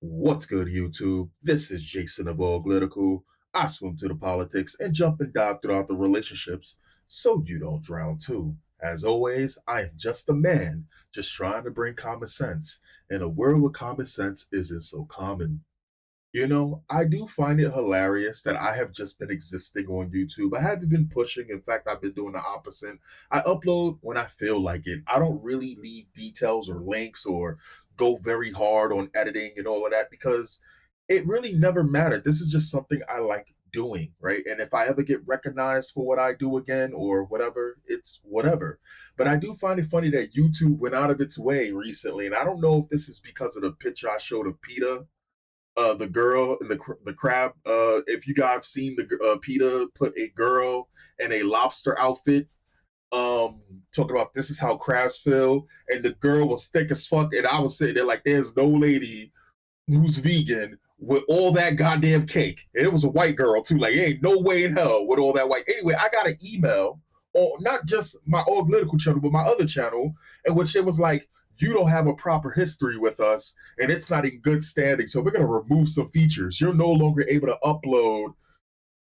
What's good, YouTube? This is Jason of Auglitical. I swim through the politics and jump and dive throughout the relationships so you don't drown too. As always, I am just a man, just trying to bring common sense in a world where common sense isn't so common. I do find it hilarious that I have just been existing on YouTube. I haven't been pushing. In fact, I've been doing the opposite. I upload when I feel like it. I don't really leave details or links or go very hard on editing and all of that because it really never mattered. This is just something I like doing, right? And if I ever get recognized for what I do again or whatever, it's whatever. But I do find it funny that YouTube went out of its way recently. And I don't know if this is because of the picture I showed of PETA, the girl and the crab. If you guys seen the PETA put a girl in a lobster outfit, talking about this is how crabs feel, and the girl was thick as fuck, and I was sitting there like, there's no lady who's vegan with all that goddamn cake. And it was a white girl too. Like, ain't no way in hell with all that white. Anyway, I got an email on not just my Auglitical channel, but my other channel, in which it was like, you don't have a proper history with us, and it's not in good standing. So we're gonna remove some features. You're no longer able to upload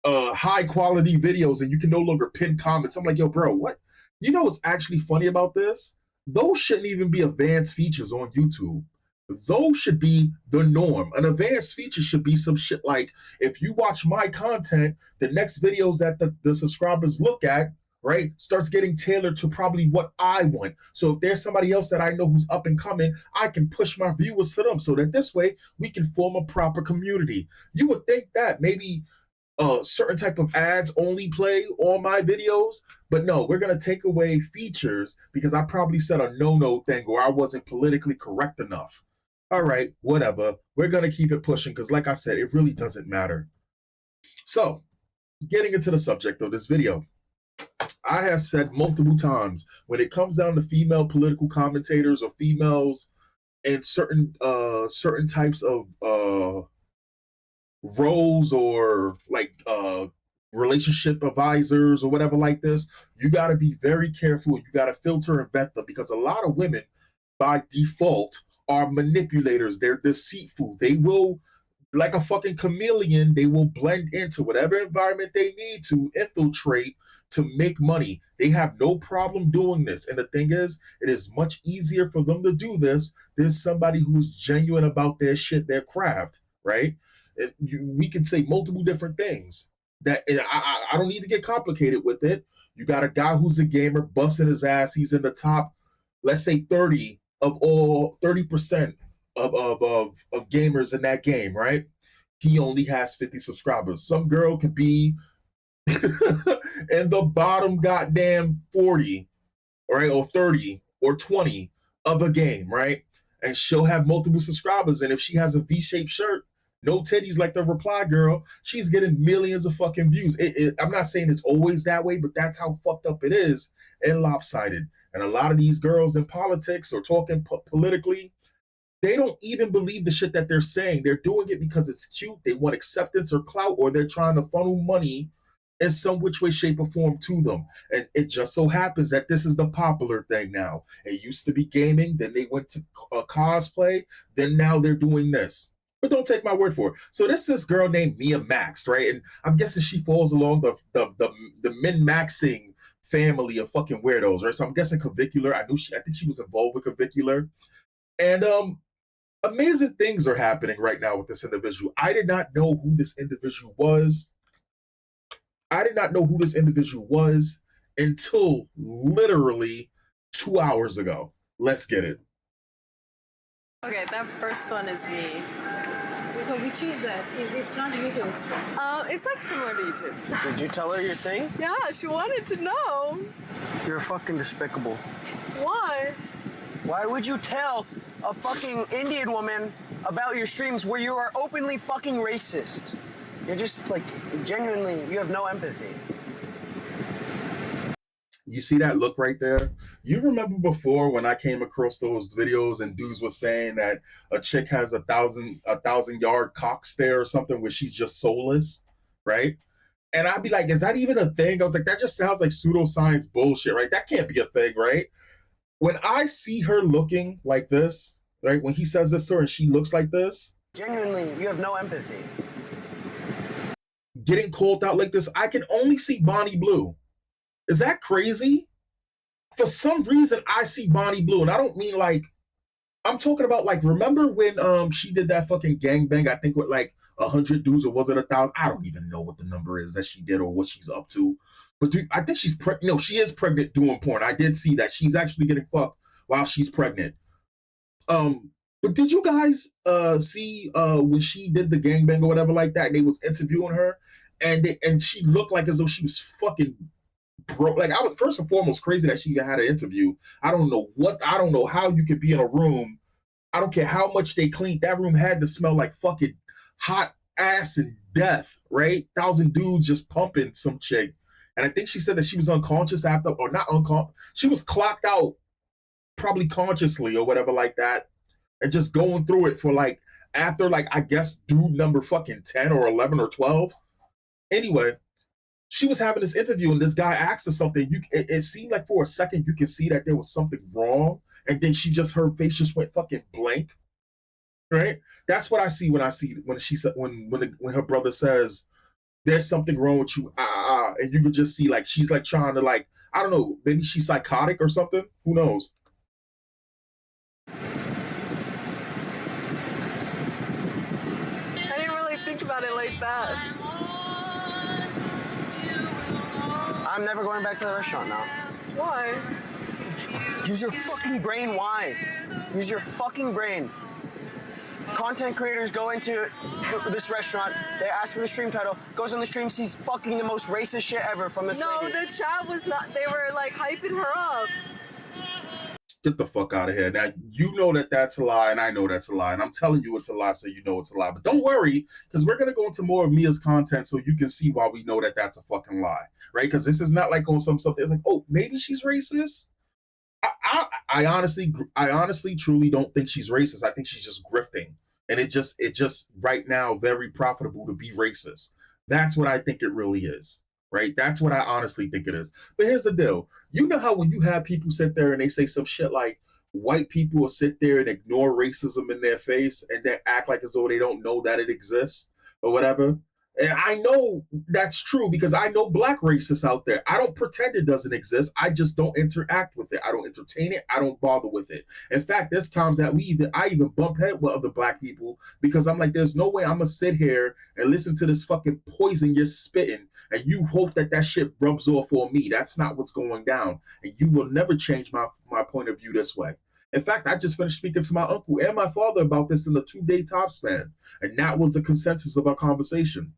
high quality videos, and you can no longer pin comments. I'm like, yo, bro, what? You know what's actually funny about this? Those shouldn't even be advanced features on YouTube. Those should be the norm. An advanced feature should be some shit like, if you watch my content, the next videos that the subscribers look at, right, starts getting tailored to probably what I want. So if there's somebody else that I know who's up and coming, I can push my viewers to them so that this way we can form a proper community. You would think that maybe certain type of ads only play on my videos, but no, we're going to take away features because I probably said a no-no thing or I wasn't politically correct enough. All right, whatever. We're going to keep it pushing because, like I said, it really doesn't matter. So, getting into the subject of this video, I have said multiple times, when it comes down to female political commentators or females in certain types of roles or like relationship advisors or whatever like this, you got to be very careful. You got to filter and vet them because a lot of women by default are manipulators. They're deceitful. They will, like a fucking chameleon, they will blend into whatever environment they need to infiltrate to make money. They have no problem doing this. And the thing is, it is much easier for them to do this than somebody who's genuine about their shit, their craft, right? We can say multiple different things. That I don't need to get complicated with it. You got a guy who's a gamer busting his ass. He's in the top, let's say 30% of gamers in that game, right? He only has 50 subscribers. Some girl could be in the bottom goddamn 40, right, or 30 or 20 of a game, right? And she'll have multiple subscribers. And if she has a V-shaped shirt, no titties like the reply girl, she's getting millions of fucking views. I'm not saying it's always that way, but that's how fucked up it is and lopsided. And a lot of these girls in politics or talking politically, they don't even believe the shit that they're saying. They're doing it because it's cute. They want acceptance or clout, or they're trying to funnel money in some which way, shape, or form to them. And it just so happens that this is the popular thing now. It used to be gaming, then they went to cosplay, then now they're doing this. But don't take my word for it. So this girl named Mia Max, right? And I'm guessing she falls along the min-maxing family of fucking weirdos, right? So I'm guessing Clavicular. I think she was involved with Clavicular. And amazing things are happening right now with this individual. I did not know who this individual was. Until literally 2 hours ago. Let's get it. Okay, that first one is me. So which is that? It's not YouTube. It's like similar to YouTube. Did you tell her your thing? Yeah, she wanted to know. You're fucking despicable. Why? Why would you tell a fucking Indian woman about your streams where you are openly fucking racist? You're just like, genuinely, you have no empathy. You see that look right there? You remember before when I came across those videos and dudes was saying that a chick has a thousand yard cock stare or something where she's just soulless, right? And I'd be like, is that even a thing? I was like, that just sounds like pseudoscience bullshit, right? That can't be a thing, right? When I see her looking like this, right? When he says this to her and she looks like this, Genuinely, you have no empathy. Getting called out like this, I can only see Bonnie Blue. Is that crazy? For some reason, I see Bonnie Blue, and I don't mean like I'm talking about like remember when she did that fucking gangbang? I think with like 100 dudes, or was it 1,000? I don't even know what the number is that she did or what she's up to. But dude, I think she's pregnant. No, she is pregnant doing porn. I did see that she's actually getting fucked while she's pregnant. But did you guys see when she did the gangbang or whatever like that? And they was interviewing her, and she looked like as though she was fucking broke. Like I was first and foremost crazy that she even had an interview. I don't know how you could be in a room. I don't care how much they cleaned. That room had to smell like fucking hot ass and death, right? 1,000 dudes just pumping some chick. And I think she said that she was unconscious after, or not unconscious. She was clocked out probably consciously or whatever like that. And just going through it for like, after like, I guess dude number fucking 10 or 11 or 12. Anyway, she was having this interview and this guy asked her something. It seemed like for a second you could see that there was something wrong, and then her face just went fucking blank. Right? That's what I see when she said when her brother says there's something wrong with you, and you could just see like she's like trying to like I don't know, maybe she's psychotic or something. Who knows? I didn't really think about it like that. I'm never going back to the restaurant now. Why? Use your fucking brain. Why? Use your fucking brain. Content creators go into this restaurant, they ask for the stream title, goes on the stream, sees fucking the most racist shit ever from this No, lady. the chat was not. They were like hyping her up. Get the fuck out of here. Now, you know that that's a lie, and I know that's a lie, and I'm telling you it's a lie, so you know it's a lie. But don't worry, because we're going to go into more of Mia's content so you can see why we know that that's a fucking lie, right? Because this is not like on something, it's like, oh, maybe she's racist? I honestly, truly don't think she's racist. I think she's just grifting. And it just right now, very profitable to be racist. That's what I think it really is. Right? That's what I honestly think it is. But here's the deal. You know how when you have people sit there and they say some shit like white people will sit there and ignore racism in their face and then act like as though they don't know that it exists or whatever? And I know that's true because I know black racists out there. I don't pretend it doesn't exist. I just don't interact with it. I don't entertain it. I don't bother with it. In fact, there's times that I even bump head with other black people because I'm like, there's no way I'm gonna sit here and listen to this fucking poison you're spitting, and you hope that that shit rubs off on me. That's not what's going down, and you will never change my point of view this way. In fact, I just finished speaking to my uncle and my father about this in a 2-day top span, and that was the consensus of our conversation.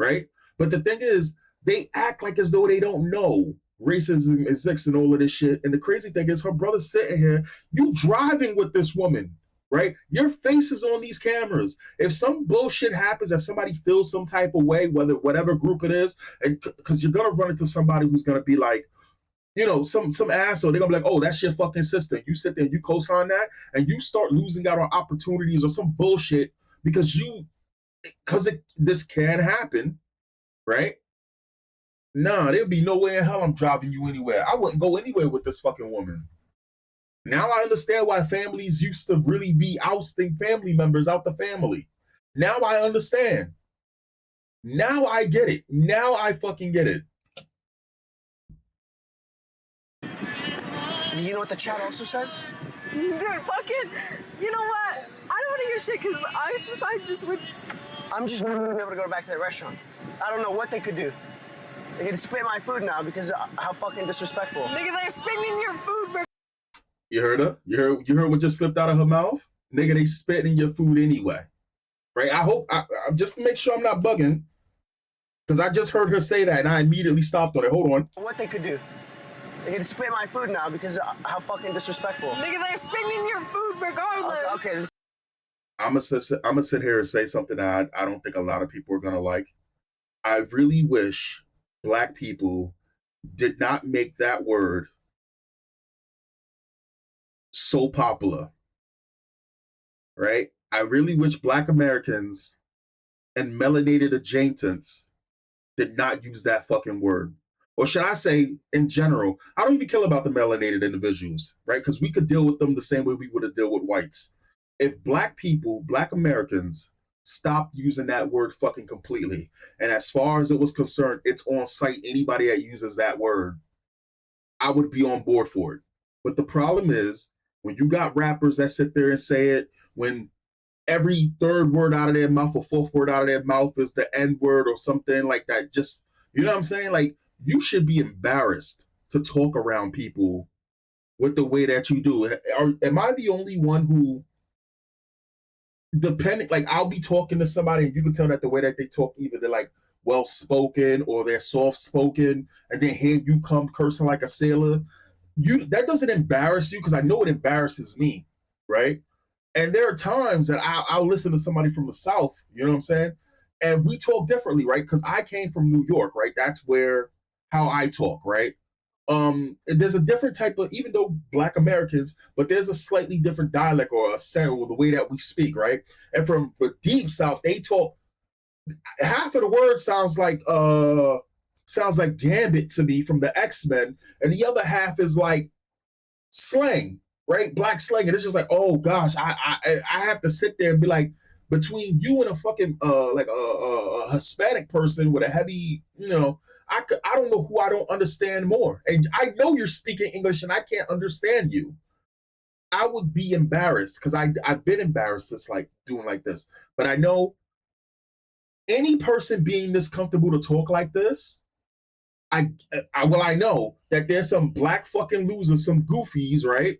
Right? But the thing is, they act like as though they don't know racism exists and all of this shit. And the crazy thing is, her brother's sitting here, you driving with this woman, right? Your face is on these cameras. If some bullshit happens that somebody feels some type of way, whatever group it is, and because you're gonna run into somebody who's gonna be like, you know, some asshole, they're gonna be like, oh, that's your fucking sister. You sit there and you co-sign that, and you start losing out on opportunities or some bullshit because this can happen, right? Nah, there'd be no way in hell I'm driving you anywhere. I wouldn't go anywhere with this fucking woman. Now I understand why families used to really be ousting family members out the family. Now I understand. Now I get it. Now I fucking get it. You know what the chat also says? Dude, fucking. You know what? I don't want to hear shit because I just would. I'm just not gonna be able to go back to that restaurant. I don't know what they could do. They could spit my food now because of how fucking disrespectful. Nigga, they're spitting in your food, bro. You heard her? You heard what just slipped out of her mouth? Nigga, they spitting in your food anyway. Right? I hope, just to make sure I'm not bugging, because I just heard her say that and I immediately stopped on it. Hold on. What they could do. They could spit my food now because of how fucking disrespectful. Nigga, they're spitting in your food regardless. Okay. I'm gonna sit here and say something that I don't think a lot of people are gonna like. I really wish black people did not make that word so popular. Right? I really wish black Americans and melanated adjacents did not use that fucking word. Or should I say, in general, I don't even care about the melanated individuals, right? Because we could deal with them the same way we would have dealt with whites. if black people, black Americans, stopped using that word fucking completely, and as far as it was concerned, it's on site. Anybody that uses that word, I would be on board for it. But the problem is when you got rappers that sit there and say it, when every third word out of their mouth or fourth word out of their mouth is the N word or something like that. Just, you know what I'm saying? Like, you should be embarrassed to talk around people with the way that you do. Am I the only one who, depending, like, I'll be talking to somebody and you can tell that the way that they talk, either they're like well spoken or they're soft spoken, and then here you come cursing like a sailor. That doesn't embarrass you, because I know it embarrasses me, right? And there are times that I'll listen to somebody from the South, you know what I'm saying? And we talk differently, right? Because I came from New York, right? That's where how I talk, right? There's a different type of, even though Black Americans, but there's a slightly different dialect or a sound or the way that we speak, right? And from the deep South, they talk, half of the word sounds like Gambit to me from the X-Men, and the other half is like slang, right? Black slang. And it's just like, oh gosh, I have to sit there and be like, between you and a fucking a Hispanic person with a heavy, I don't know who I don't understand more. And I know you're speaking English and I can't understand you. I would be embarrassed, because I've been embarrassed just like doing like this. But I know any person being this comfortable to talk like this, I know that there's some black fucking losers, some goofies, right,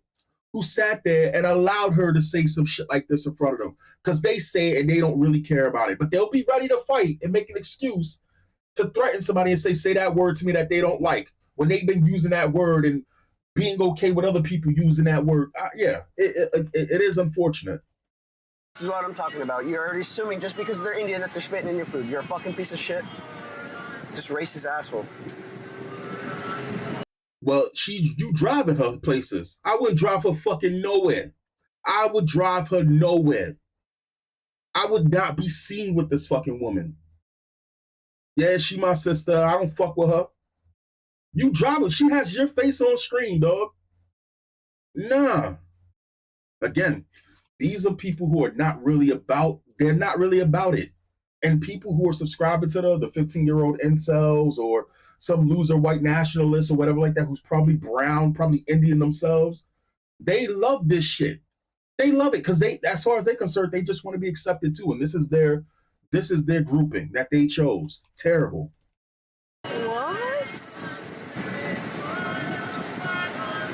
who sat there and allowed her to say some shit like this in front of them, because they say it and they don't really care about it, but they'll be ready to fight and make an excuse to threaten somebody and say that word to me that they don't like, when they've been using that word and being okay with other people using that word. It is unfortunate. This is what I'm talking about. You're already assuming just because they're Indian that they're spitting in your food. You're a fucking piece of shit. Just racist asshole. Well, you driving her places. I wouldn't drive her fucking nowhere. I would drive her nowhere. I would not be seen with this fucking woman. Yeah, she my sister. I don't fuck with her. You drive her. She has your face on screen, dog. Nah. Again, these are people who are not really about, they're not really about it. And people who are subscribing to the 15-year-old incels or some loser white nationalist or whatever like that, who's probably brown, probably Indian themselves, they love this shit. They love it because they, as far as they're concerned, they just want to be accepted too. And this is their grouping that they chose. Terrible. What?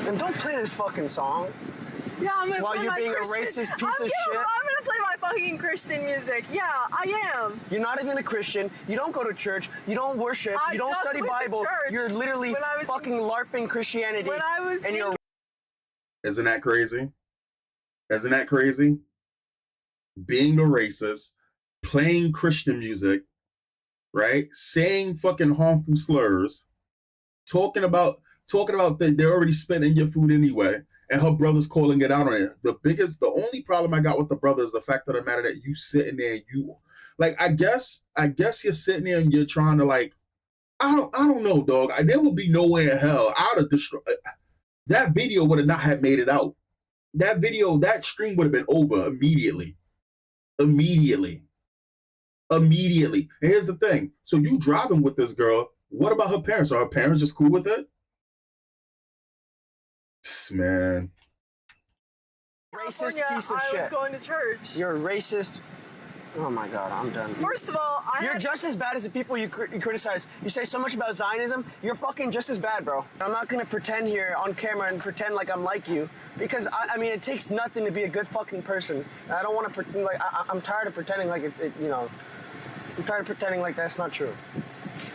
And don't play this fucking song. Yeah, I'm gonna while play you're my being Christian. a racist piece of shit. I'm gonna play my fucking Christian music. Yeah, I am. You're not even a Christian. You don't go to church. You don't worship. You don't study Bible. You're literally fucking LARPing Christianity. When I was and you're. Isn't that crazy? Isn't that crazy? Being a racist, playing Christian music, right? Saying fucking harmful slurs, talking about they're already spitting your food anyway, and her brother's calling it out on it. The only problem I got with the brother is the fact of the matter that you sitting there and you, like, I guess you're sitting there and you're trying to, like, I don't know, dog. There would be nowhere in hell I would have destroyed. That video would have not have made it out. That stream would have been over immediately. And here's the thing. So you driving with this girl. What about her parents? Are her parents just cool with it? Man. Racist piece of shit. I was going to church. You're a racist. Oh my God, I'm done. First of all, you're just as bad as the people you criticize. You say so much about Zionism. You're fucking just as bad, bro. I'm not gonna pretend here on camera and pretend like I'm like you, because I mean, it takes nothing to be a good fucking person. And I don't want to pretend like I'm tired of pretending like I'm tired of pretending like that's not true.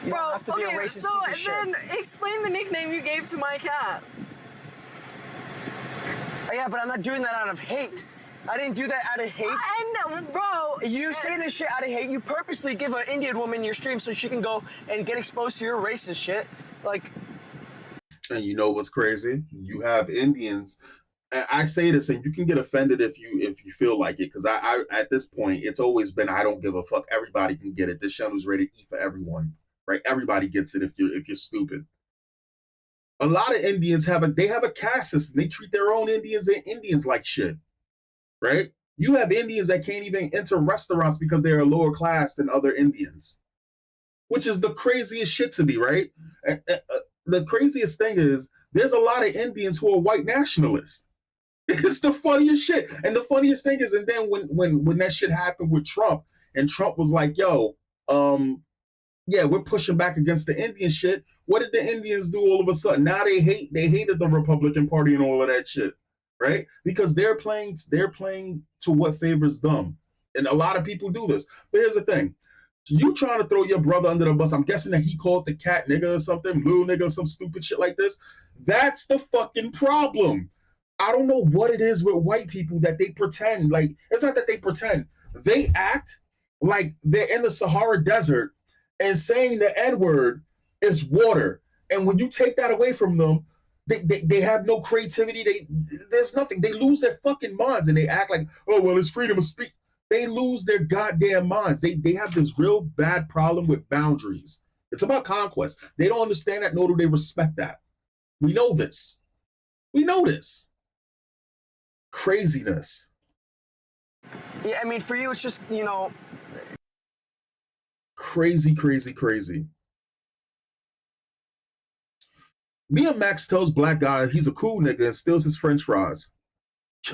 You don't have to be a racist piece of then shit. explain the nickname you gave to my cat. Yeah, but I'm not doing that out of hate. I didn't do that out of hate. And bro, you say this shit out of hate. You purposely give an Indian woman your stream so she can go and get exposed to your racist shit. Like, and you know what's crazy? You have Indians. And I say this, and you can get offended if you feel like it, because I at this point it's always been I don't give a fuck. Everybody can get it. This channel's rated E for everyone, right? Everybody gets it if you're stupid. A lot of Indians have a caste system. They treat their own Indians and Indians like shit. Right? You have Indians that can't even enter restaurants because they're a lower class than other Indians, which is the craziest shit to me, right? The craziest thing is there's a lot of Indians who are white nationalists. It's the funniest shit. And the funniest thing is, and then when that shit happened with Trump, and Trump was like, yo, yeah, we're pushing back against the Indian shit. What did the Indians do all of a sudden? Now they hated the Republican Party and all of that shit, right? Because they're playing to what favors them. And a lot of people do this. But here's the thing. You trying to throw your brother under the bus. I'm guessing that he called the cat nigga or something, blue nigga, or some stupid shit like this. That's the fucking problem. I don't know what it is with white people that they pretend. Like, it's not that they pretend. They act like they're in the Sahara Desert and saying the N-word is water. And when you take that away from them, they have no creativity. There's nothing. They lose their fucking minds and they act like, oh, well, it's freedom of speech. They lose their goddamn minds. They have this real bad problem with boundaries. It's about conquest. They don't understand that, nor do they respect that. We know this. We know this. Craziness. Yeah, I mean, for you, it's just, you know... Crazy, crazy, crazy. Mia Max tells black guy he's a cool nigga and steals his french fries.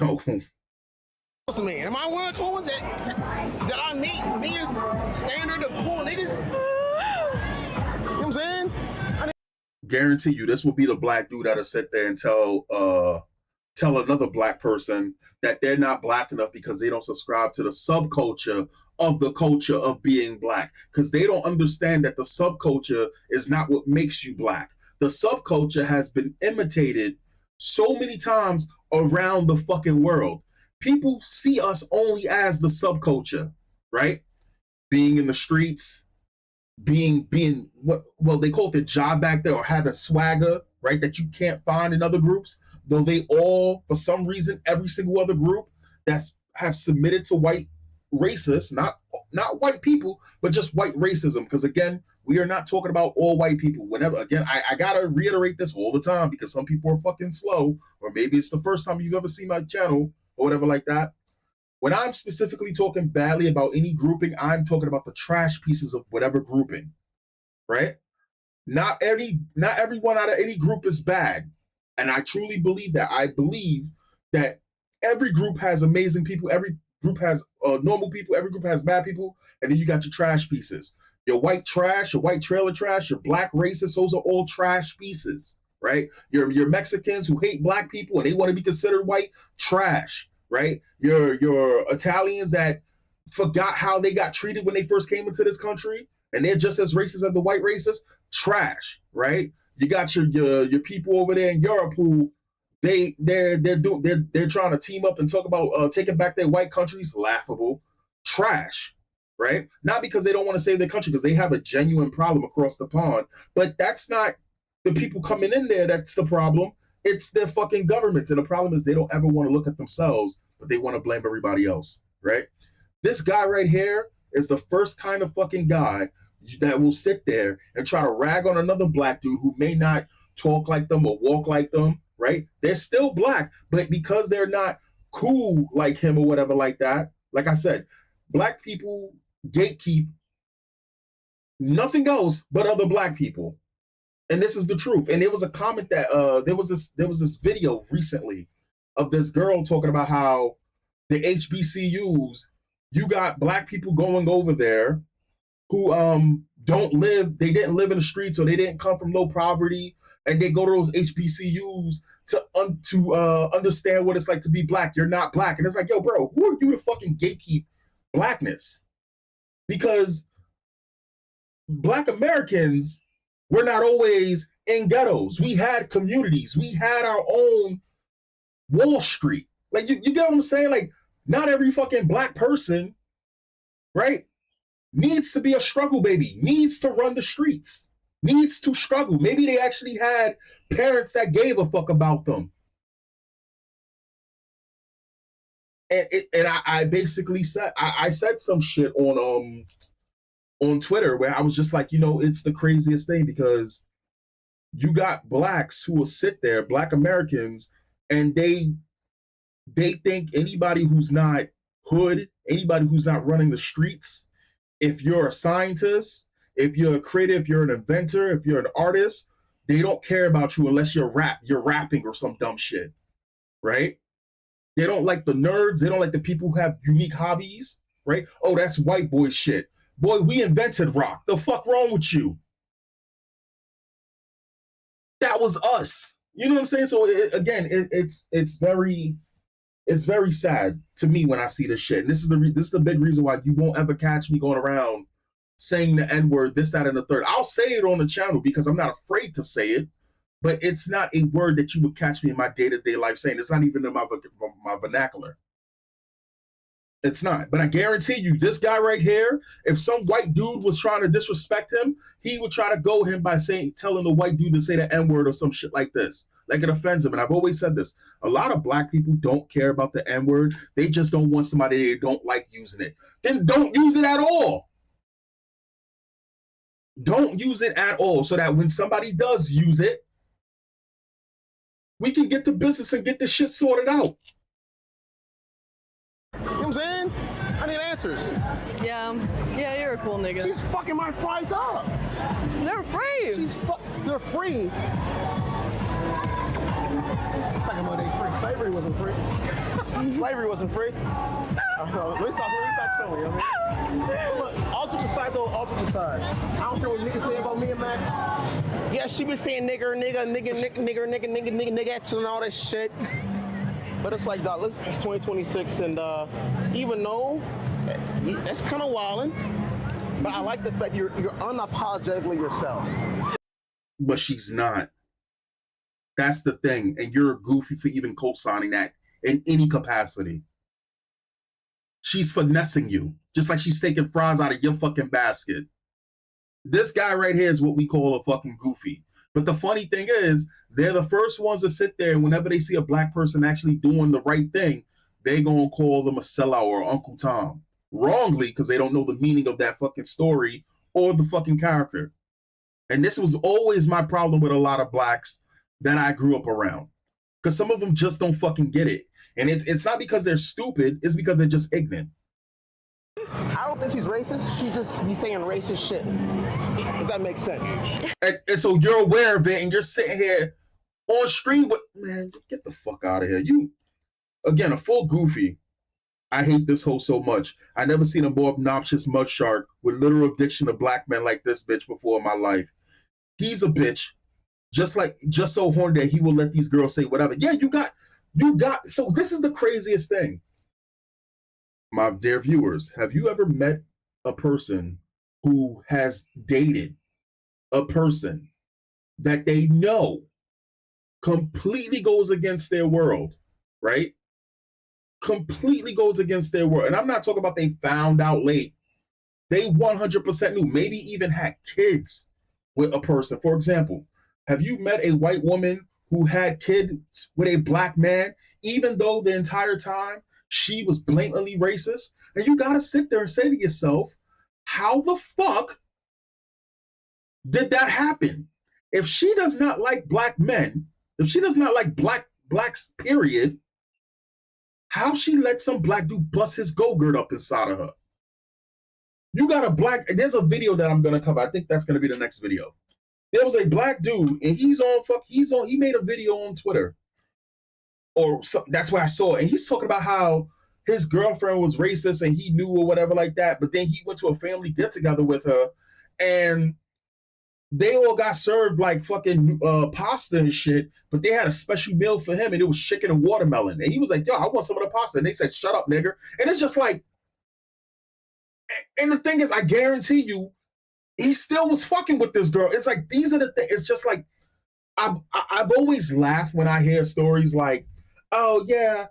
Yo. Me. Am I one of the cool ones that I meet? Me is standard of cool niggas? You know what I'm saying? Guarantee you this will be the black dude that'll sit there and tell another black person that they're not black enough because they don't subscribe to the subculture of the culture of being black. Because they don't understand that the subculture is not what makes you black. The subculture has been imitated so many times around the fucking world. People see us only as the subculture, right? Being in the streets, being what, well, they call it the job back there, or having swagger, right? That you can't find in other groups, though they all, for some reason, every single other group that's have submitted to white racists, not white people, but just white racism. Because again, we are not talking about all white people. Whenever, again, I gotta reiterate this all the time because some people are fucking slow, or maybe it's the first time you've ever seen my channel or whatever like that. When I'm specifically talking badly about any grouping, I'm talking about the trash pieces of whatever grouping, right? Not everyone out of any group is bad. And I truly believe that. I believe that every group has amazing people, every group has normal people, every group has bad people, and then you got your trash pieces. Your white trash, your white trailer trash, your black racists, those are all trash pieces, right? Your Mexicans who hate black people and they want to be considered white, trash, right? Your Italians that forgot how they got treated when they first came into this country, and they're just as racist as the white racists, trash, right? You got your people over there in Europe who they're trying to team up and talk about taking back their white countries, laughable, trash, right? Not because they don't want to save their country, because they have a genuine problem across the pond, but that's not the people coming in there that's the problem. It's their fucking governments, and the problem is they don't ever want to look at themselves, but they want to blame everybody else, right? This guy right here is the first kind of fucking guy that will sit there and try to rag on another black dude who may not talk like them or walk like them, right? They're still black, but because they're not cool like him or whatever like that, like I said, black people gatekeep nothing else but other black people. And this is the truth. And there was a comment that there was this video recently of this girl talking about how the HBCUs, you got black people going over there who they didn't live in the streets, or they didn't come from low poverty, and they go to those HBCUs to understand what it's like to be black. You're not black. And it's like, yo, bro, who are you to fucking gatekeep blackness? Because black Americans were not always in ghettos. We had communities. We had our own Wall Street. Like, you get what I'm saying? Like, not every fucking black person, right, needs to be a struggle baby, needs to run the streets, needs to struggle. Maybe they actually had parents that gave a fuck about them. And I basically said, I said some shit on Twitter where I was just like, it's the craziest thing, because you got blacks who will sit there, black Americans, and they think anybody who's not hood, anybody who's not running the streets, if you're a scientist, if you're a creative, if you're an inventor, if you're an artist, they don't care about you unless you're rapping or some dumb shit, right? They don't like the nerds. They don't like the people who have unique hobbies, right? Oh, that's white boy shit. Boy, we invented rock. The fuck wrong with you? That was us. You know what I'm saying? So it's very sad to me when I see this shit. And this is the big reason why you won't ever catch me going around saying the N-word, this, that, and the third. I'll say it on the channel because I'm not afraid to say it, but it's not a word that you would catch me in my day-to-day life saying. It's not even in my vernacular. It's not. But I guarantee you, this guy right here, if some white dude was trying to disrespect him, he would try to goad him by telling the white dude to say the N-word or some shit like this. Like it offends him. And I've always said this. A lot of black people don't care about the N-word. They just don't want somebody they don't like using it. Then don't use it at all. Don't use it at all so that when somebody does use it, we can get to business and get this shit sorted out. You know what I'm saying? I need answers. Yeah, you're a cool nigga. She's fucking my fries up. They're free. They're free. Talking about they free. Slavery wasn't free. Slavery wasn't free. Let me stop filming, you know what I mean? Look, all to the side though, all to the side. I don't care what niggas say about me and Max. Yeah, she been saying nigger, niggas and all that shit. But it's like, dog, it's 2026, and even though that's kind of wildin', but I like the fact you're unapologetically yourself. But she's not. That's the thing, and you're a goofy for even co-signing that in any capacity. She's finessing you, just like she's taking fries out of your fucking basket. This guy right here is what we call a fucking goofy. But the funny thing is, they're the first ones to sit there, and whenever they see a black person actually doing the right thing, they're going to call them a sellout or Uncle Tom. Wrongly, because they don't know the meaning of that fucking story or the fucking character. And this was always my problem with a lot of blacks that I grew up around. Because some of them just don't fucking get it. And it's not because they're stupid, it's because they're just ignorant. I don't think she's racist. She just be saying racist shit. If that makes sense. And so you're aware of it, and you're sitting here on stream with, man, get the fuck out of here. You, again, a full goofy. I hate this hoe so much. I never seen a more obnoxious mud shark with literal addiction to black men like this bitch before in my life. He's a bitch. Just so horny that he will let these girls say whatever. Yeah, you got. So this is the craziest thing. My dear viewers, have you ever met a person who has dated a person that they know completely goes against their world, right? Completely goes against their world. And I'm not talking about they found out late. They 100% knew, maybe even had kids with a person. For example, have you met a white woman who had kids with a black man, even though the entire time she was blatantly racist? And you gotta sit there and say to yourself, how the fuck did that happen? If she does not like black men, if she does not like blacks, period, how she let some black dude bust his go-gurt up inside of her? You got a black, there's a video that I'm gonna cover. I think that's gonna be the next video. There was a black dude, and he made a video on Twitter. Or something, that's where I saw it. And he's talking about how his girlfriend was racist and he knew or whatever like that. But then he went to a family get-together with her, and they all got served like fucking pasta and shit, but they had a special meal for him, and it was chicken and watermelon. And he was like, yo, I want some of the pasta. And they said, shut up, nigger. And it's just like, and the thing is, I guarantee you, he still was fucking with this girl. It's like, these are the things. It's just like, I've always laughed when I hear stories like, oh yeah,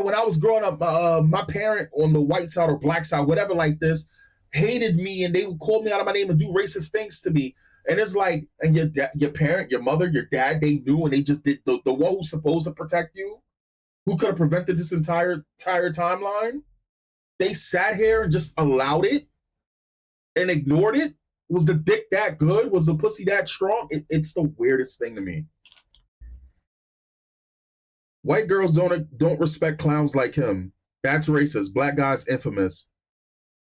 when I was growing up, my parent on the white side or black side, whatever like this, hated me, and they would call me out of my name and do racist things to me. And it's like, and your parent, your mother, your dad, they knew, and they just did the one who's supposed to protect you, who could have prevented this entire timeline. They sat here and just allowed it and ignored it. Was the dick that good? Was the pussy that strong? It's the weirdest thing to me. White girls don't respect clowns like him. That's racist. Black guy's infamous.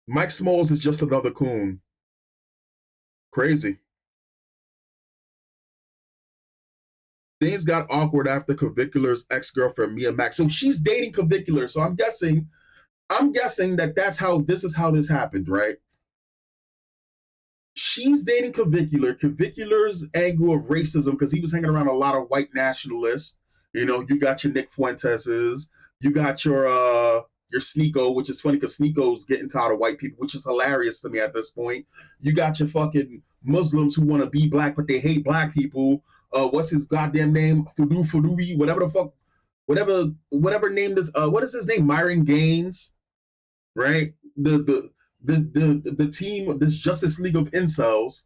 Mike Smalls is just another coon. Crazy. Things got awkward after Cavicular's ex-girlfriend Mia Max. So she's dating Cavicular. So I'm guessing that this is how this happened, right? She's dating Cavicular. Cavicular's angle of racism, because he was hanging around a lot of white nationalists. You know, you got your Nick Fuenteses, you got your Sneeko, which is funny because Sneeko's getting tired of white people, which is hilarious to me at this point. You got your fucking Muslims who want to be black, but they hate black people. What's his goddamn name? Fudui, whatever the fuck, whatever name this. What is his name? Myron Gaines, right? The team, this Justice League of incels,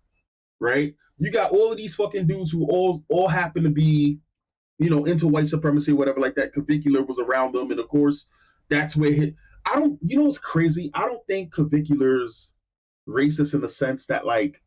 right? You got all of these fucking dudes who all happen to be, you know, into white supremacy or whatever like that. Cavicular was around them, and of course, that's where you know what's crazy? I don't think Cavicular's racist in the sense that, like,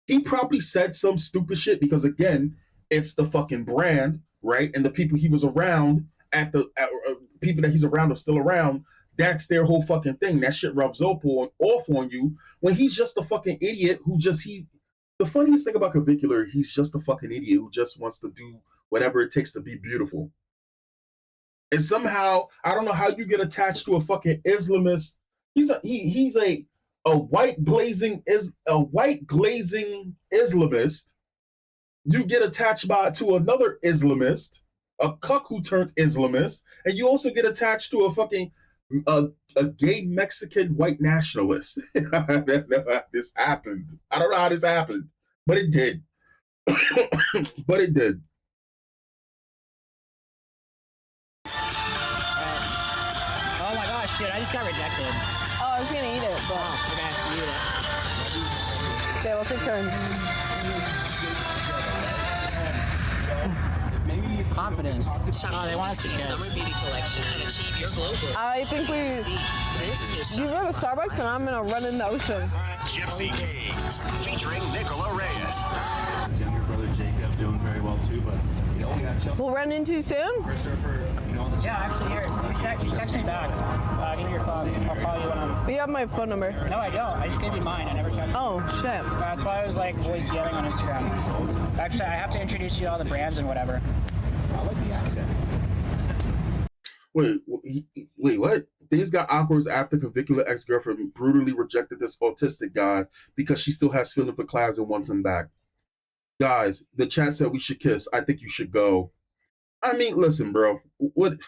he probably said some stupid shit because, again, it's the fucking brand, right? And the people he was around people that he's around are still around. That's their whole fucking thing. That shit rubs off on you when he's just a fucking idiot the funniest thing about Cavicular, he's just a fucking idiot who just wants to do whatever it takes to be beautiful. And somehow, I don't know how you get attached to a fucking Islamist. He's a white glazing Islamist. You get attached to another Islamist, a cuck who turned Islamist, and you also get attached to a fucking a gay Mexican white nationalist. I don't know how this happened. I don't know how this happened, but it did. But it did. Oh my gosh, dude, I just got rejected. Oh, I was gonna eat it, but Okay, you eat it. okay, we'll take turns. Confidence. Oh, they want us to kiss. Summer beauty collection and achieve your glow goal. I think you go to Starbucks and I'm gonna run in the ocean. Gypsy Kings, featuring Nicola Reyes. His younger brother Jacob doing very well too, but you know we got Chelsea. We'll run into you soon. For surfer, you know, on the Yeah, actually, here, you text me back. Give me your phone. I'll call you when I'm... You have my phone number. No, I don't. I just gave you mine. I never texted you. Oh, shit. That's why I was like voice yelling on Instagram. Actually, I have to introduce you to all the brands and whatever. I like the accent. Wait, what? Things got awkward after Cavicular ex-girlfriend brutally rejected this autistic guy because she still has feeling for clams and wants him back. Guys, the chat said we should kiss. I think you should go. I mean, listen, bro. What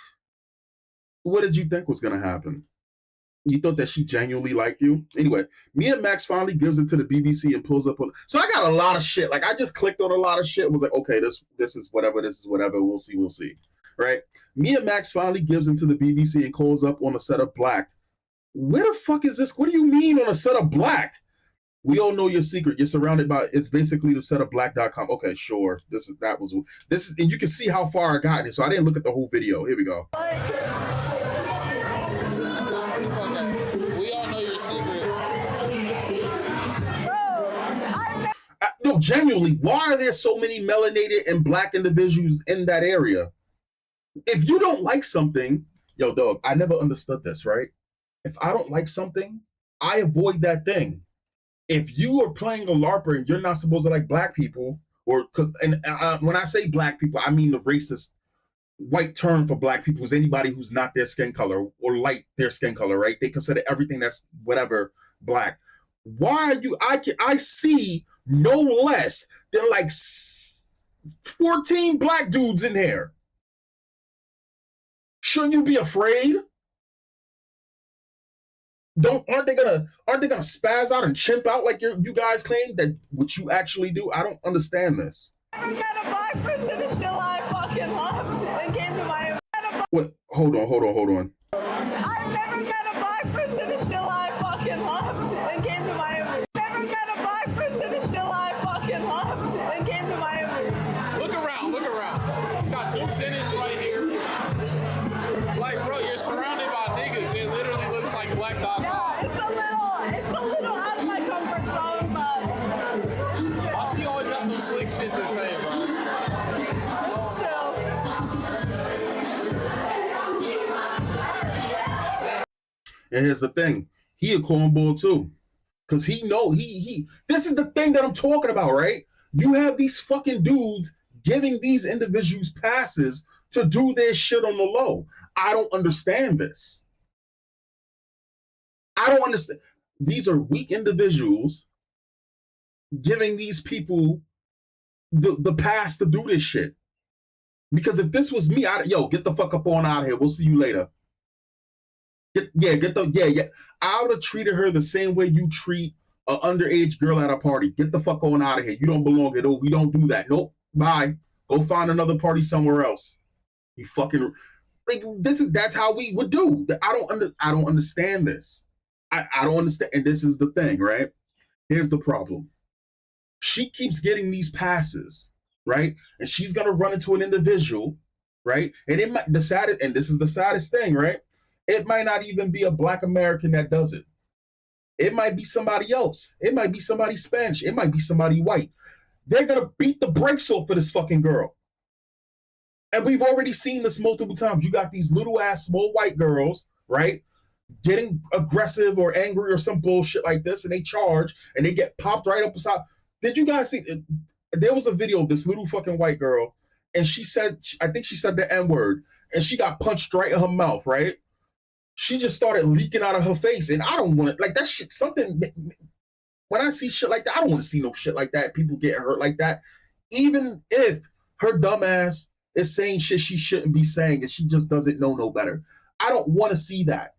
did you think was going to happen? You thought that she genuinely liked you? Anyway, Mia Max finally gives it to the BBC and pulls up on... So I got a lot of shit. Like, I just clicked on a lot of shit and was like, okay, this is whatever, we'll see. Right? Mia Max finally gives into the BBC and calls up on a set of black. Where the fuck is this? What do you mean on a set of black? We all know your secret. You're surrounded by... It's basically the set of black.com. Okay, sure. This is... And you can see how far I got it. So I didn't look at the whole video. Here we go. No, genuinely, why are there so many melanated and black individuals in that area? If you don't like something, yo, dog, I never understood this, right? If I don't like something, I avoid that thing. If you are playing a LARPer and you're not supposed to like black people, when I say black people, I mean the racist white term for black people is anybody who's not their skin color or light their skin color, right? They consider everything that's whatever black. Why are you? I see no less than like 14 black dudes in here. Shouldn't you be afraid? Aren't they gonna spaz out and chimp out like you guys claim that what you actually do? I don't understand this. I never met a black person until I fucking left and came to my... What? Hold on. I never met a black person until I fucking left and came to Miami. Never met a black person until I fucking left and came to Miami. Look around. You got Duke Dennis right here. Like, bro, you're surrounded by niggas. It literally looks like black.com. Yeah, it's a little out of my comfort zone, but... Why she always got some slick shit to say, bro? It's chill. And here's the thing, he a cornball too. Cause he know he this is the thing that I'm talking about, right? You have these fucking dudes giving these individuals passes to do their shit on the low. I don't understand this. I don't understand. These are weak individuals giving these people the pass to do this shit. Because if this was me, get the fuck up on out of here. We'll see you later. I would have treated her the same way you treat an underage girl at a party. Get the fuck on out of here. You don't belong here. We don't do that. Nope. Bye. Go find another party somewhere else. You fucking like that's how we would do. I don't understand this. I don't understand. And this is the thing, right? Here's the problem. She keeps getting these passes, right? And she's gonna run into an individual, right? And it might and this is the saddest thing, right? It might not even be a Black American that does it. It might be somebody else. It might be somebody Spanish. It might be somebody white. They're going to beat the brakes off for this fucking girl. And we've already seen this multiple times. You got these little ass small white girls, right? Getting aggressive or angry or some bullshit like this, and they charge and they get popped right up beside. Did you guys see? There was a video of this little fucking white girl, and she said, I think she said the N-word, and she got punched right in her mouth, right? She just started leaking out of her face, and I don't want to, like, that shit, something, when I see shit like that, I don't want to see no shit like that, people get hurt like that, even if her dumb ass is saying shit she shouldn't be saying, and she just doesn't know no better. I don't want to see that,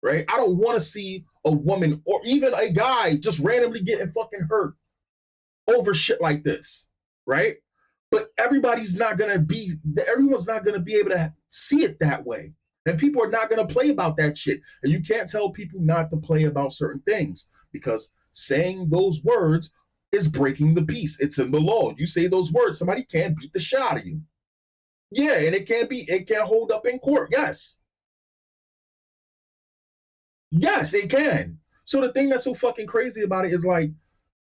right? I don't want to see a woman, or even a guy, just randomly getting fucking hurt over shit like this, right? But everyone's not going to be able to see it that way. And people are not going to play about that shit. And you can't tell people not to play about certain things because saying those words is breaking the peace. It's in the law. You say those words, somebody can't beat the shit out of you. Yeah, and it can't hold up in court. Yes. Yes, it can. So the thing that's so fucking crazy about it is like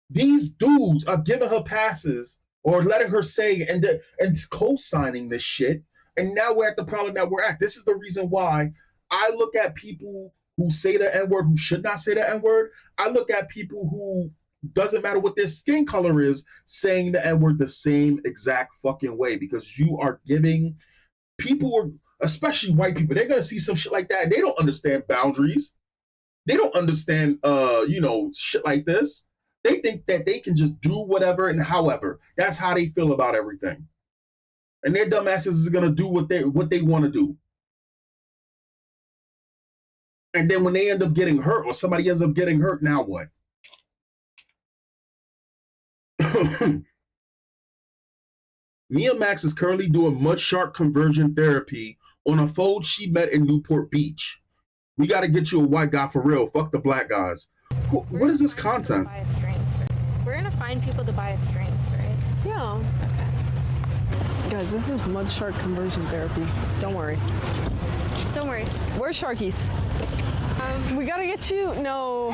these dudes are giving her passes or letting her say and co-signing this shit. And now we're at the problem that we're at. This is the reason why I look at people who say the N-word, who should not say the N-word. I look at people who, doesn't matter what their skin color is, saying the N-word the same exact fucking way, because you are giving people, especially white people, they're going to see some shit like that and they don't understand boundaries. They don't understand, shit like this. They think that they can just do whatever and however. That's how they feel about everything. And their dumbasses is gonna do what they want to do. And then when they end up getting hurt, or somebody ends up getting hurt, now what? Mia Max is currently doing mud shark conversion therapy on a fold she met in Newport Beach. We got to get you a white guy for real. Fuck the black guys. What is this content? We're gonna find people to buy us drinks, right? Yeah. Guys, this is mud shark conversion therapy. Don't worry. Don't worry. Where's Sharkies? We gotta get you, no.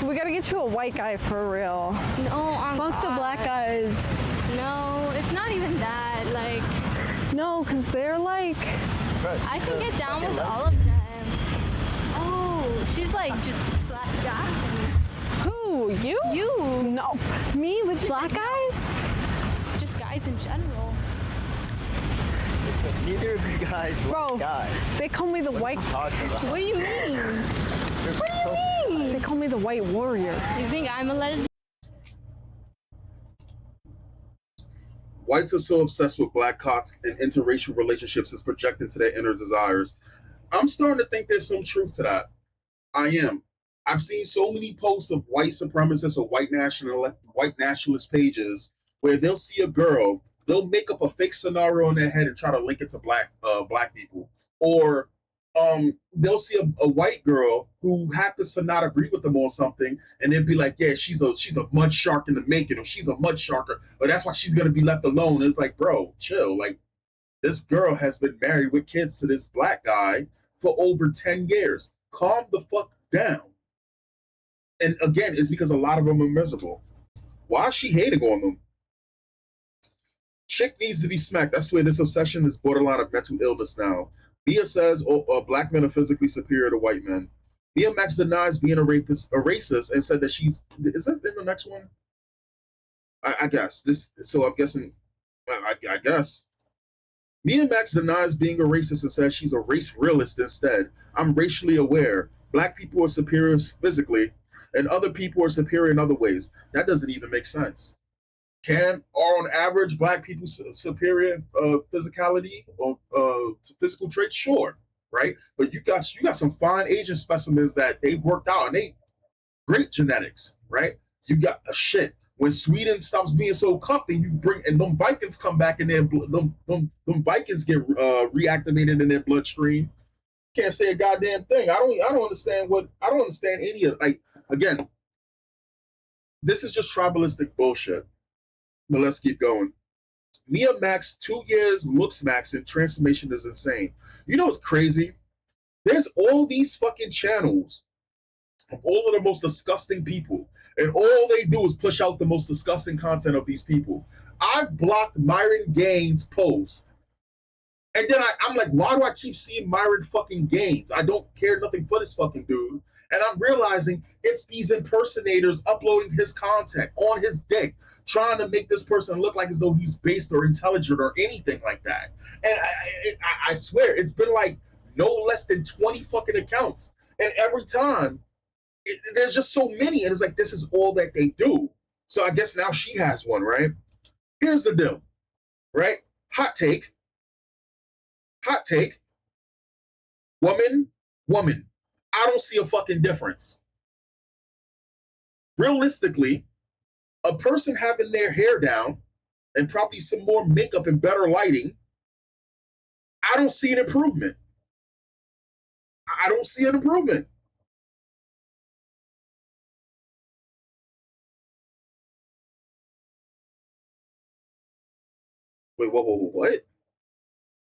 We gotta get you a white guy for real. No, fuck the black guys. No, it's not even that, like. No, because they're like. I can get down with all of them. Oh, she's like just black guys. Who? You? You. No, me with She's black like, guys? Just guys in general. Neither of you guys Bro, guys. they call me the white. What do you mean? What do you mean? They call me the white warrior. You think I'm a lesbian? Whites are so obsessed with black cock and interracial relationships is projected to their inner desires. I'm starting to think there's some truth to that. I am. I've seen so many posts of white supremacists or white nationalist pages where they'll see a girl, they'll make up a fake scenario in their head and try to link it to black people, or they'll see a white girl who happens to not agree with them on something, and they'll be like, "Yeah, she's a mud shark in the making, or she's a mud sharker, or that's why she's gonna be left alone." It's like, bro, chill. Like, this girl has been married with kids to this black guy for over 10 years. Calm the fuck down. And again, it's because a lot of them are miserable. Why is she hating on them? Chick needs to be smacked. That's where this obsession is borderline of mental illness now. Mia says black men are physically superior to white men. Mia Max denies being a racist, and said that she's. Is that in the next one? I guess this. So I'm guessing. I guess Mia Max denies being a racist and says she's a race realist instead. I'm racially aware. Black people are superior physically, and other people are superior in other ways. That doesn't even make sense. Are on average black people superior physicality or physical traits? Sure, right? But you got some fine Asian specimens that they worked out and they great genetics, right? You got a shit. When Sweden stops being so cucked, and you bring and them Vikings come back in their them Vikings get reactivated in their bloodstream. Can't say a goddamn thing. I don't understand any of like again. This is just tribalistic bullshit. But let's keep going. Mia Max, 2 years, looks max, and transformation is insane. You know what's crazy? There's all these fucking channels of all of the most disgusting people, and all they do is push out the most disgusting content of these people. I've blocked Myron Gaines' post. And then I'm like, why do I keep seeing Myron fucking Gaines? I don't care nothing for this fucking dude. And I'm realizing it's these impersonators uploading his content on his dick, trying to make this person look like as though he's based or intelligent or anything like that. And I swear, it's been like no less than 20 fucking accounts. And every time, there's just so many. And it's like, this is all that they do. So I guess now she has one, right? Here's the deal, right? Hot take. Woman. I don't see a fucking difference. Realistically, a person having their hair down and probably some more makeup and better lighting, I don't see an improvement. I don't see an improvement. Wait, what?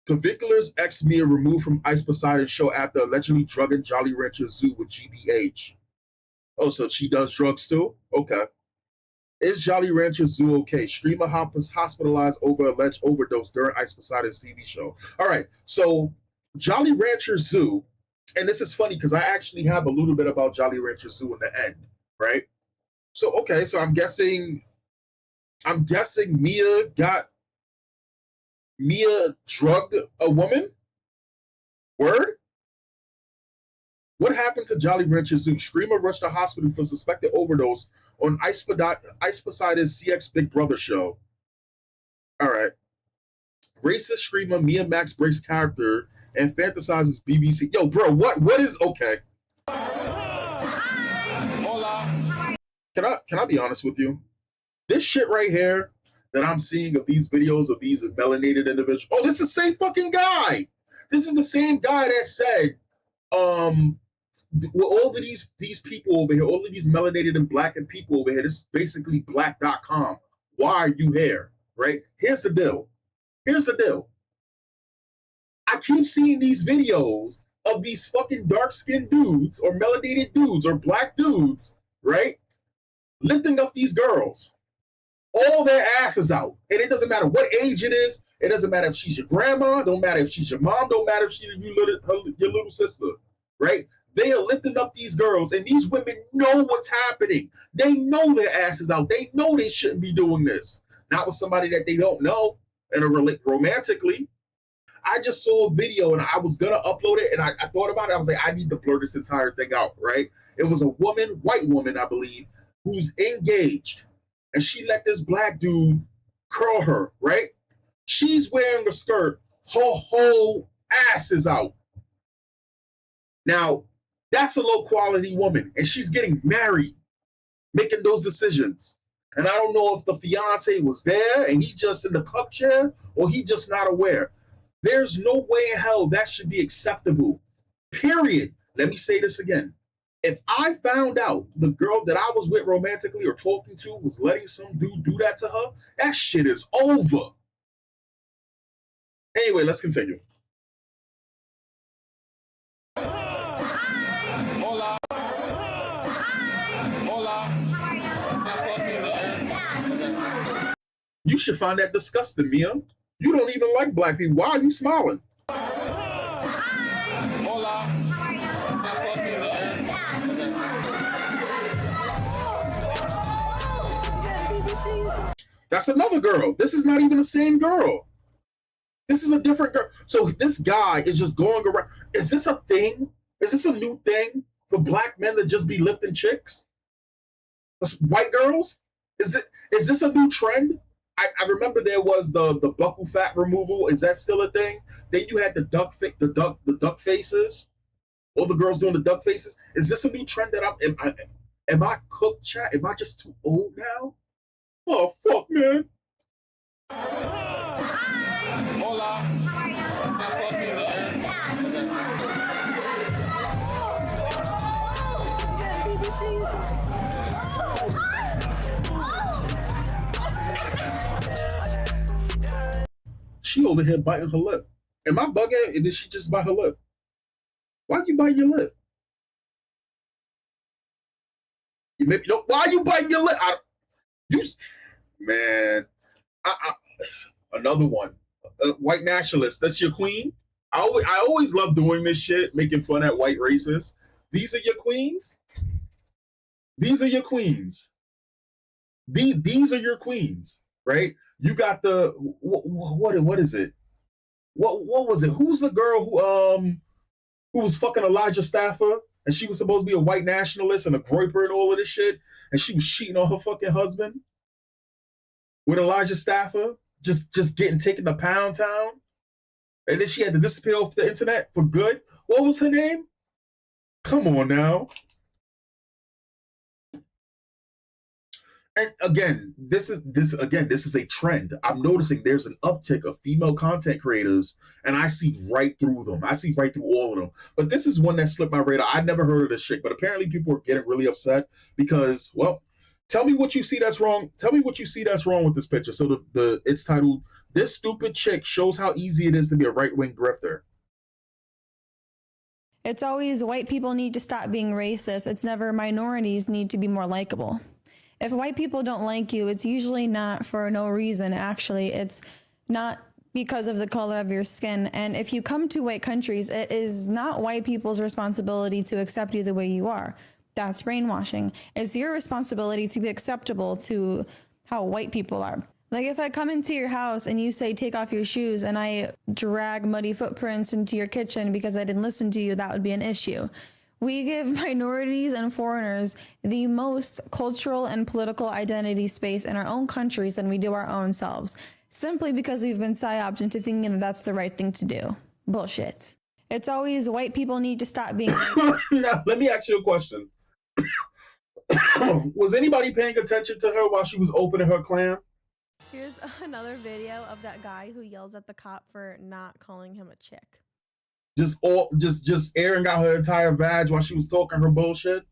Convictors ex Mia removed from Ice Poseidon show after allegedly drugging Jolly Rancher Zoo with GBH. Oh, so she does drugs too? Okay. Is Jolly Rancher Zoo okay? Streamer hospitalized over alleged overdose during Ice Poseidon's TV show. All right, so Jolly Rancher Zoo, and this is funny because I actually have a little bit about Jolly Rancher Zoo in the end, right? So okay, so I'm guessing Mia drugged a woman? Word? What happened to Jolly Rancher Zoo? Streamer rushed to hospital for suspected overdose on Ice Poseidon's CX Big Brother show. All right. Racist streamer Mia Max breaks character and fantasizes BBC. Yo, bro, what is okay? Hola. Can I be honest with you? This shit right here that I'm seeing of these videos of these melanated individuals. Oh, this is the same fucking guy. This is the same guy that said, well, all of these people over here, all of these melanated and blackened people over here, this is basically black.com. Why are you here? Right? Here's the deal. I keep seeing these videos of these fucking dark-skinned dudes or melanated dudes or black dudes, right? Lifting up these girls. All their asses out. And it doesn't matter what age it is. It doesn't matter if she's your grandma. Don't matter if she's your mom. Don't matter if she's your little sister. Right? They are lifting up these girls. And these women know what's happening. They know their asses out. They know they shouldn't be doing this. Not with somebody that they don't know and relate romantically. I just saw a video and I was going to upload it. And I thought about it. I was like, I need to blur this entire thing out. Right? It was a woman, white woman, I believe, who's engaged. And she let this black dude curl her, right? She's wearing a skirt. Her whole ass is out. Now, that's a low-quality woman, and she's getting married, making those decisions. And I don't know if the fiance was there and he just in the cup chair or he just not aware. There's no way in hell that should be acceptable. Period. Let me say this again. If I found out the girl that I was with romantically or talking to was letting some dude do that to her, that shit is over. Anyway, let's continue. Hola. Hola. You should find that disgusting, Mia. You don't even like black people. Why are you smiling? Hola. That's another girl. This is not even the same girl. This is a different girl. So this guy is just going around. Is this a thing? Is this a new thing for black men to just be lifting chicks? White girls? Is this a new trend? I remember there was the buckle fat removal. Is that still a thing? Then you had the duck faces. All the girls doing the duck faces. Is this a new trend that am I cooked, chat? Am I just too old now? Oh fuck, man. Hola. She over here biting her lip. Am I bugging? Did she just bite her lip? Why you biting your lip? Why are you biting your lip? Man. Another one. White nationalist. That's your queen? I always love doing this shit, making fun at white racists. These are your queens? These are your queens. These are your queens, right? You got the what is it? What was it? Who's the girl who was fucking Elijah Staffer and she was supposed to be a white nationalist and a groiper and all of this shit, and she was cheating on her fucking husband with Elijah Staffer, just getting taken to Pound Town, and then she had to disappear off the internet for good. What was her name? Come on now. And again, this is a trend. I'm noticing there's an uptick of female content creators, and I see right through them. I see right through all of them. But this is one that slipped my radar. I'd never heard of this shit, but apparently people are getting really upset because, well, tell me what you see that's wrong. Tell me what you see that's wrong with this picture. So it's titled, "This Stupid Chick Shows How Easy It Is to Be a Right-Wing Grifter." It's always white people need to stop being racist. It's never minorities need to be more likable. If white people don't like you, it's usually not for no reason, actually. It's not because of the color of your skin. And if you come to white countries, it is not white people's responsibility to accept you the way you are. That's brainwashing. It's your responsibility to be acceptable to how white people are. Like if I come into your house and you say, take off your shoes, and I drag muddy footprints into your kitchen because I didn't listen to you, that would be an issue. We give minorities and foreigners the most cultural and political identity space in our own countries than we do our own selves, simply because we've been psyoped into thinking that that's the right thing to do. Bullshit. It's always white people need to stop being... Now, let me ask you a question. Was anybody paying attention to her while she was opening her clam? Here's another video of that guy who yells at the cop for not calling him a chick. Just airing out her entire vag while she was talking her bullshit,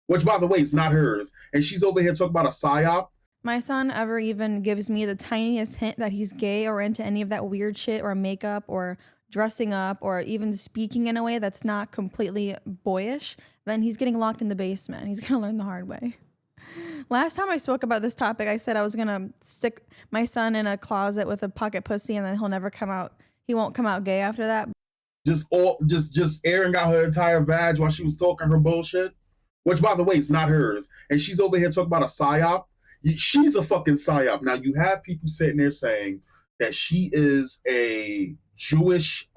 which by the way is not hers, and she's over here talking about a psyop. My son ever even gives me the tiniest hint that he's gay or into any of that weird shit or makeup or dressing up or even speaking in a way that's not completely boyish, then he's getting locked in the basement. He's gonna learn the hard way. Last time I spoke about this topic, I said I was gonna stick my son in a closet with a pocket pussy and then he'll never come out. He won't come out gay after that. Just airing out her entire vag while she was talking her bullshit, which by the way is not hers, and she's over here talking about a psyop. She's a fucking psyop. Now you have people sitting there saying that she is a Jewish,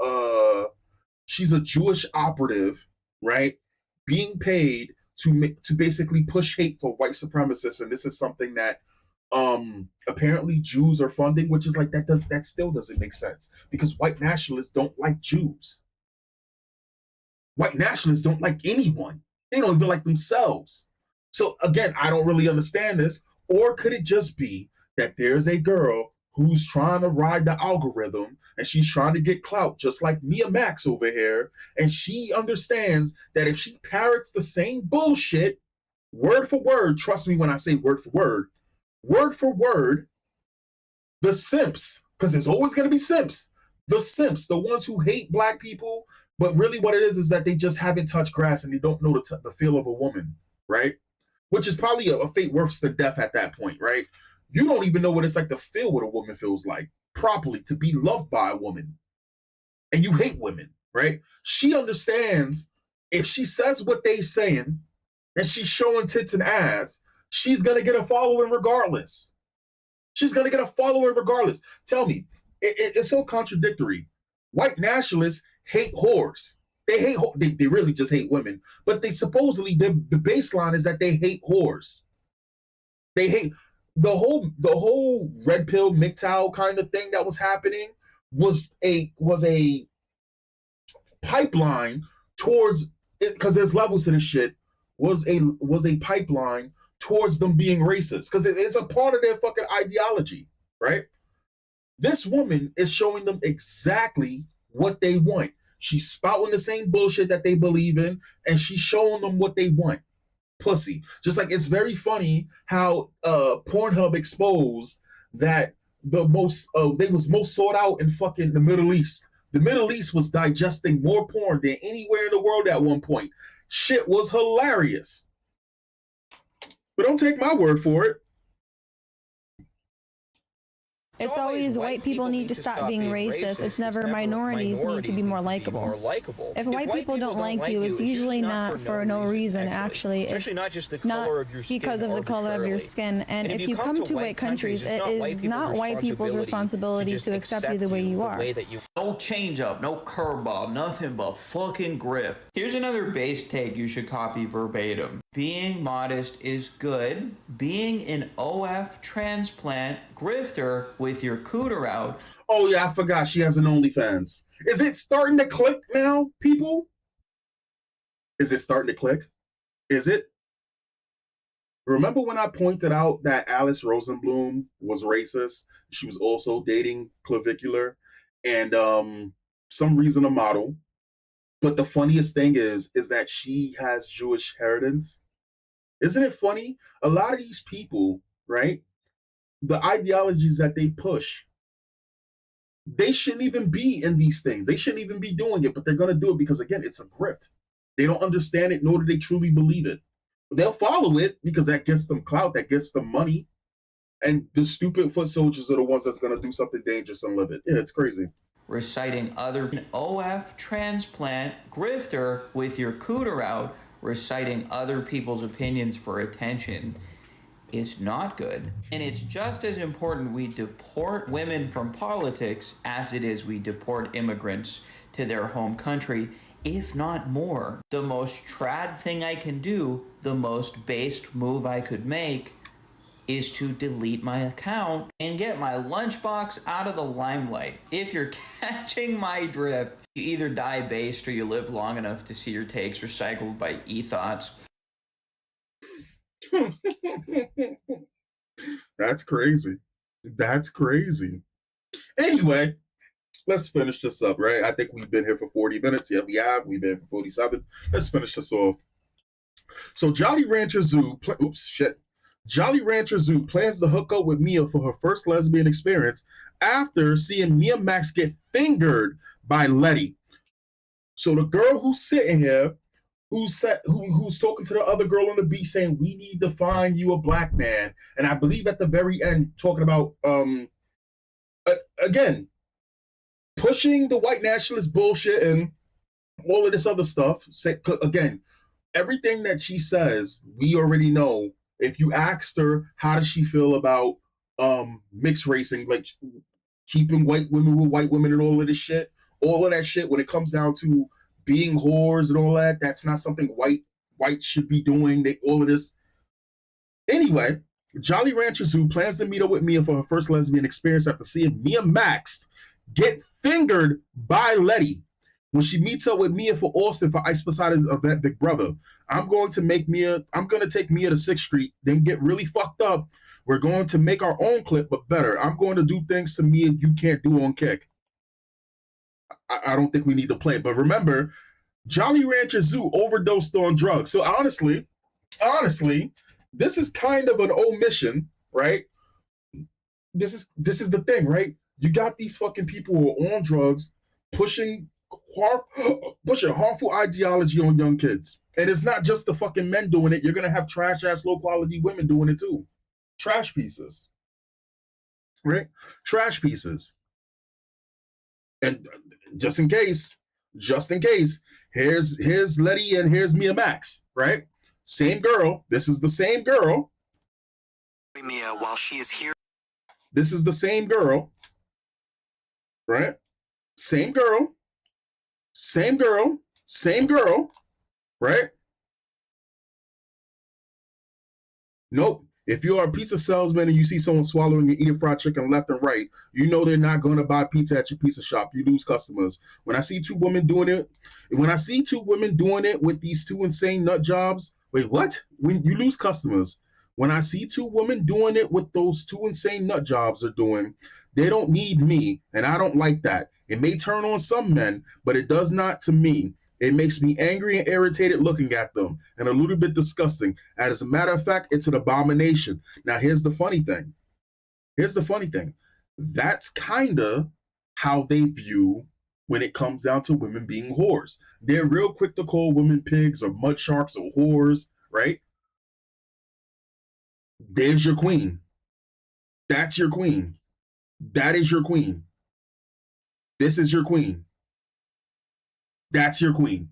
she's a Jewish operative, right? Being paid to basically push hate for white supremacists, and this is something that apparently Jews are funding, which is like that still doesn't make sense because white nationalists don't like Jews. White nationalists don't like anyone. They don't even like themselves. So again, I don't really understand this. Or could it just be that there's a girl who's trying to ride the algorithm and she's trying to get clout just like Mia Max over here, and she understands that if she parrots the same bullshit word for word, trust me when I say word for word, the simps, because there's always going to be simps, the ones who hate black people, but really what it is that they just haven't touched grass and they don't know the feel of a woman, right? Which is probably a fate worse than death at that point, right? You don't even know what it's like to feel what a woman feels like properly, to be loved by a woman. And you hate women, right? She understands if she says what they saying and she's showing tits and ass, she's going to get a following regardless. She's gonna get a following regardless. Tell me, it's so contradictory. White nationalists hate whores. They hate. They really just hate women. But they supposedly the baseline is that they hate whores. They hate the whole red pill MGTOW kind of thing that was happening was a pipeline towards it, because there's levels to this shit. Was a pipeline towards them being racist because it's a part of their fucking ideology, right? This woman is showing them exactly what they want. She's spouting the same bullshit that they believe in, and she's showing them what they want. Pussy. Just like it's very funny how Pornhub exposed that they was most sought out in fucking the Middle East. The Middle East was digesting more porn than anywhere in the world at one point. Shit was hilarious. But don't take my word for it. It's always white people need to stop being racist. It's never minorities need to be more likable. If white people don't like you, it's usually not for no reason, actually. It's not just because of the color of your skin. And if you come to white countries, it is not white people's responsibility to accept you the way you are. No change up, no curveball, nothing but fucking grift. Here's another base take you should copy verbatim. Being modest is good. Being an OF transplant grifter with your cooter out. Oh yeah, I forgot she has an OnlyFans. Is it starting to click now, people? Is it starting to click? Is it? Remember when I pointed out that Alice Rosenblum was racist? She was also dating Clavicular and some reason a model. But the funniest thing is that she has Jewish heritage. Isn't it funny? A lot of these people, right? The ideologies that they push, they shouldn't even be in these things. They shouldn't even be doing it, but they're going to do it because, again, it's a grift. They don't understand it, nor do they truly believe it. They'll follow it because that gets them clout, that gets them money. And the stupid foot soldiers are the ones that's going to do something dangerous and live it. Yeah, it's crazy. Reciting other OF transplant grifter with your cooter out, reciting other people's opinions for attention is not good. And it's just as important we deport women from politics as it is we deport immigrants to their home country, if not more. The most trad thing I can do, the most based move I could make, is to delete my account and get my lunchbox out of the limelight. If you're catching my drift, you either die based or you live long enough to see your takes recycled by e-thoughts. That's crazy. That's crazy. Anyway, let's finish this up, right? I think we've been here for 40 minutes. Yeah, we have. We've been here for 47. Let's finish this off. So Jolly Rancher Zoo, Jolly Rancher Zoo plans to hook up with Mia for her first lesbian experience after seeing Mia Max get fingered by Letty. So the girl who's sitting here, who's talking to the other girl on the beach saying, we need to find you a black man. And I believe at the very end, talking about, again, pushing the white nationalist bullshit and all of this other stuff. Again, everything that she says, we already know. If you asked her, how does she feel about mixed racing, like keeping white women with white women and all of this shit, all of that shit, when it comes down to being whores and all that, that's not something white should be doing. All of this. Anyway, Jolly Rancher Zoo plans to meet up with Mia for her first lesbian experience after seeing Mia Max get fingered by Letty. When she meets up with Mia for Austin for Ice Poseidon's event, Big Brother, I'm going to take Mia to 6th Street, then get really fucked up. We're going to make our own clip, but better. I'm going to do things to Mia you can't do on Kick. I don't think we need to play. But remember, Jolly Rancher Zoo overdosed on drugs. So honestly, this is kind of an omission, right? This is the thing, right? You got these fucking people who are on drugs, pushing harmful ideology on young kids. And it's not just the fucking men doing it. You're going to have trash-ass low-quality women doing it too. Trash pieces. Right? Trash pieces. And just in case, here's Letty and here's Mia Max, right? Same girl. This is the same girl. Mia, while she is here. This is the same girl, right? Same girl, same girl, same girl, right? Nope. If you are a pizza salesman and you see someone swallowing and eating fried chicken left and right, you know they're not going to buy pizza at your pizza shop. You lose customers. When I see two women doing it with these two insane nut jobs, wait, what? When you lose customers. When I see two women doing it with those two insane nut jobs are doing, they don't need me, and I don't like that. It may turn on some men, but it does not to me. It makes me angry and irritated looking at them and a little bit disgusting. As a matter of fact, it's an abomination. Now, here's the funny thing. That's kind of how they view when it comes down to women being whores. They're real quick to call women pigs or mud sharks or whores, right? There's your queen. That's your queen. That is your queen. This is your queen. That's your queen.